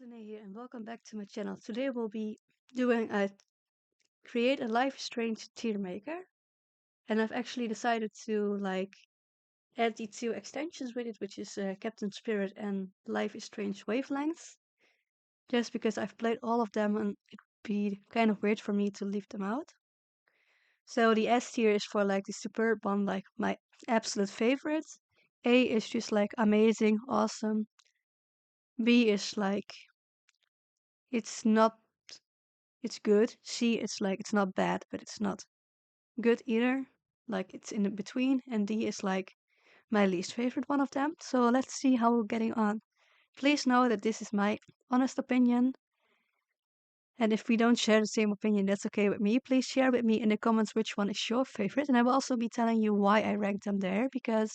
Lene here and welcome back to my channel. Today we'll be doing a create a Life is Strange tier maker, and I've actually decided to add the two extensions with it, which is Captain Spirit and Life is Strange Wavelengths, just because I've played all of them and it'd be kind of weird for me to leave them out. So the S tier is for like the superb one, like my absolute favorite. A is just like amazing, awesome. B is like it's not it's good. C is like it's not bad, but it's not good either. Like it's in between. And D is like my least favorite one of them. So let's see how we're getting on. Please know that this is my honest opinion. And if we don't share the same opinion, that's okay with me. Please share with me in the comments which one is your favorite. And I will also be telling you why I ranked them there because,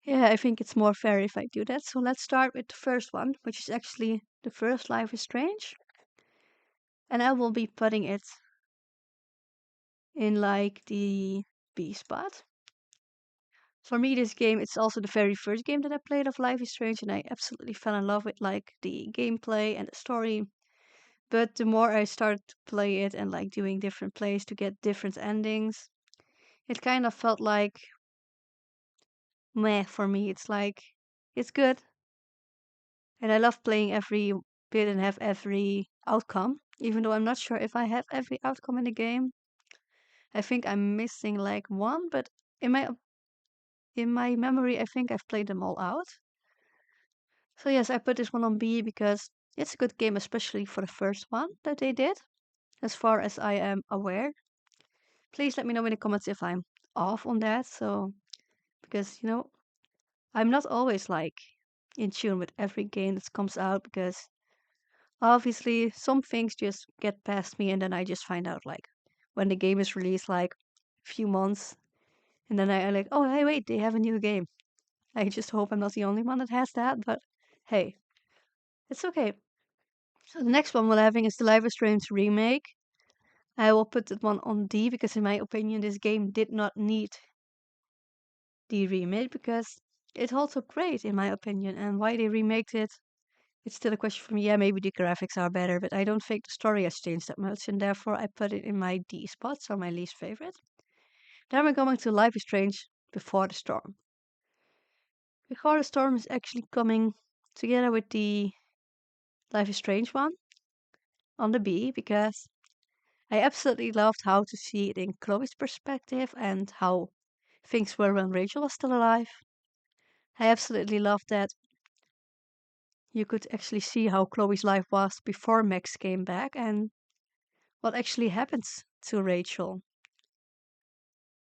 yeah, I think it's more fair if I do that. So let's start with the first one, which is actually the first Life is Strange. And I will be putting it in like the B spot. For me, this game, it's also the very first game that I played of Life is Strange, and I absolutely fell in love with like the gameplay and the story. But the more I started to play it and like doing different plays to get different endings, it kind of felt like meh for me. It's like it's good, and I love playing every bit and have every outcome, even though I'm not sure if I have every outcome in the game. I think I'm missing like one, but in my in my memory, I think I've played them all out. So yes, I put this one on B because it's a good game, especially for the first one that they did, as far as I am aware. Please let me know in the comments if I'm off on that. So, because I'm not always like in tune with every game that comes out because obviously some things just get past me and then I just find out like when the game is released like a few months and then I like, oh, hey, wait, they have a new game. I just hope I'm not the only one that has that, but hey, it's okay. So the next one we're having is the Life is Strange remake. I will put that one on D because in my opinion this game did not need the remake because it holds up great in my opinion, and why they remaked it, it's still a question for me. Yeah, maybe the graphics are better, but I don't think the story has changed that much, and therefore I put it in my D spot, so my least favorite. Then we're going to Life is Strange Before the Storm. Before the Storm is actually coming together with the Life is Strange one on the B because I absolutely loved how to see it in Chloe's perspective and how things were when Rachel was still alive. I absolutely loved that you could actually see how Chloe's life was before Max came back and what actually happens to Rachel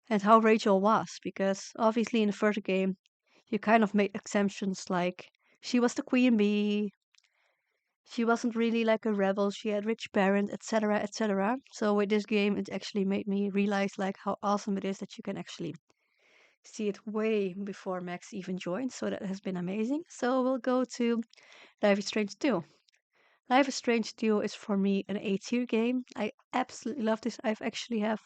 and how Rachel was, because obviously in the first game you kind of made exemptions like she was the queen bee, she wasn't really like a rebel, she had rich parents, etc., etc. So with this game it actually made me realize like how awesome it is that you can actually see it way before Max even joined, so that has been amazing. So we'll go to Life is Strange 2. Life is Strange 2 is for me an A tier game. I absolutely love this. I've actually have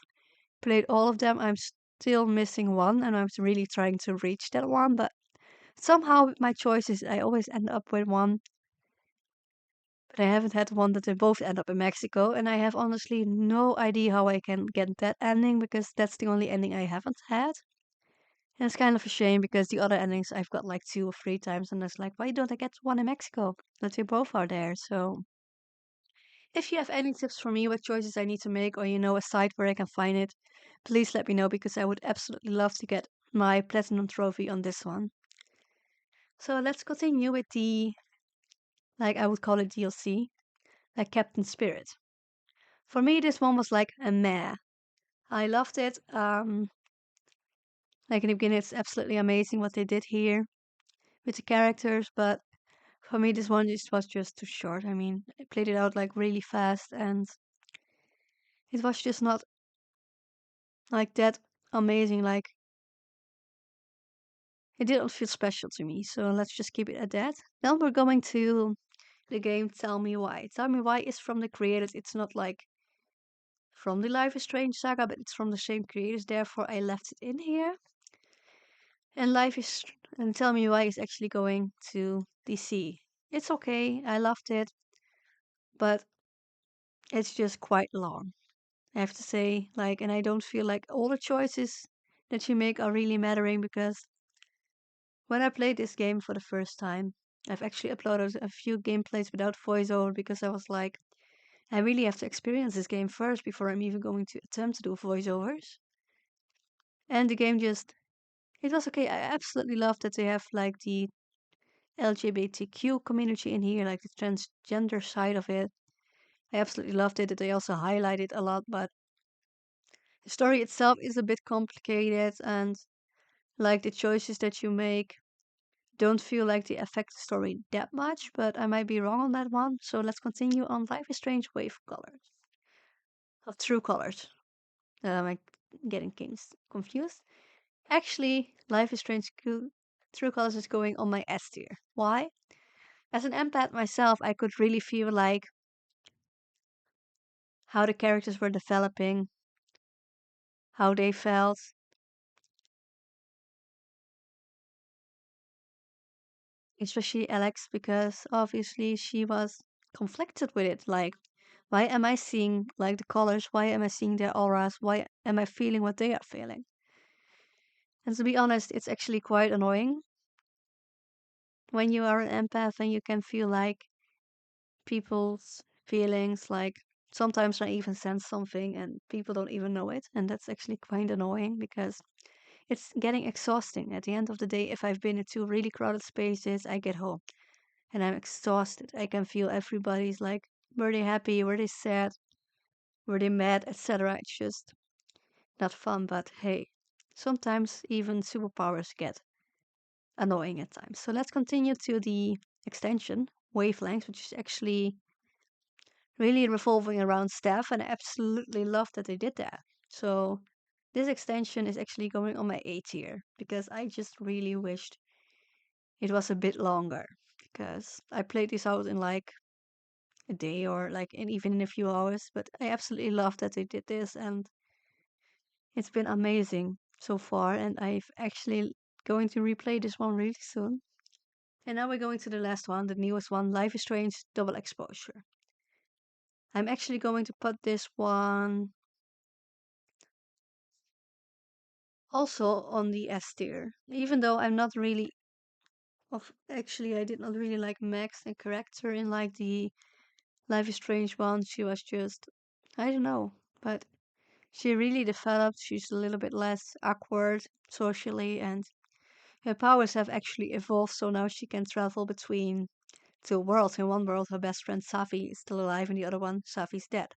played all of them. I'm still missing one and I'm really trying to reach that one, but somehow with my choices I always end up with one. But I haven't had one that they both end up in Mexico, and I have honestly no idea how I can get that ending because that's the only ending I haven't had. And it's kind of a shame because the other endings I've got like 2 or 3 times, and it's like, why don't I get one in Mexico? That they both are there. So, if you have any tips for me, what choices I need to make, or you know a site where I can find it, please let me know because I would absolutely love to get my platinum trophy on this one. So let's continue with the, like I would call it DLC, like Captain Spirit. For me, this one was like a meh. I loved it. Like in the beginning, it's absolutely amazing what they did here with the characters, but for me, this one just was just too short. I mean, I played it out like really fast, and it was just not like that amazing. Like it didn't feel special to me. So let's just keep it at that. Then we're going to the game Tell Me Why. Tell Me Why is from the creators. It's not like from the Life is Strange saga, but it's from the same creators. Therefore, I left it in here. And Life is and Tell Me Why is actually going to DC. It's okay. I loved it, but it's just quite long. I have to say, like, and I don't feel like all the choices that you make are really mattering because when I played this game for the first time, I've actually uploaded a few gameplays without voiceover because I was like, I really have to experience this game first before I'm even going to attempt to do voiceovers. And the game just, it was okay. I absolutely love that they have like the LGBTQ community in here, like the transgender side of it. I absolutely loved it that they also highlight it a lot, but the story itself is a bit complicated and like the choices that you make don't feel like they affect the story that much, but I might be wrong on that one. So let's continue on Life is Strange Wave Colors. Of True Colors. I'm getting things confused. Actually, Life is Strange True Colors is going on my S tier. Why? As an empath myself, I could really feel like how the characters were developing, how they felt, especially Alex, because obviously she was conflicted with it. Like, why am I seeing like the colors? Why am I seeing their auras? Why am I feeling what they are feeling? And to be honest, it's actually quite annoying when you are an empath and you can feel like people's feelings, like sometimes I even sense something and people don't even know it. And that's actually quite annoying because it's getting exhausting. At the end of the day, if I've been into really crowded spaces, I get home and I'm exhausted. I can feel everybody's like, were they happy? Were they sad? Were they mad? Etc. It's just not fun, but hey, sometimes even superpowers get annoying at times. So let's continue to the extension, Wavelengths, which is actually really revolving around Steph, and I absolutely love that they did that. So this extension is actually going on my A tier because I just really wished it was a bit longer because I played this out in like a day or like even in a few hours, but I absolutely love that they did this and it's been amazing so far and I've actually going to replay this one really soon. And now we're going to the last one, the newest one, Life is Strange Double Exposure. I'm actually going to put this one also on the S tier, even though I'm not really actually I did not really like Max the character in like the Life is Strange one. She was just I don't know, but she really developed. She's a little bit less awkward socially, and her powers have actually evolved. So now she can travel between two worlds. In one world, her best friend Safi is still alive, in the other one, Safi's dead.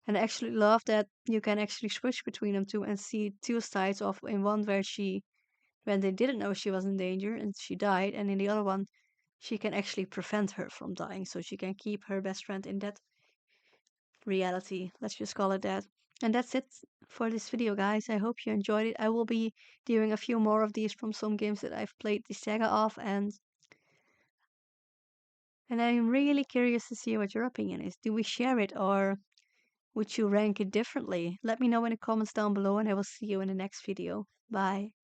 And I actually love that you can actually switch between them two and see two sides of in one where she when they didn't know she was in danger and she died, and in the other one, she can actually prevent her from dying, so she can keep her best friend in that reality. Let's just call it that. And that's it for this video, guys. I hope you enjoyed it. I will be doing a few more of these from some games that I've played the saga of, and I'm really curious to see what your opinion is. Do we share it or would you rank it differently? Let me know in the comments down below, and I will see you in the next video. Bye.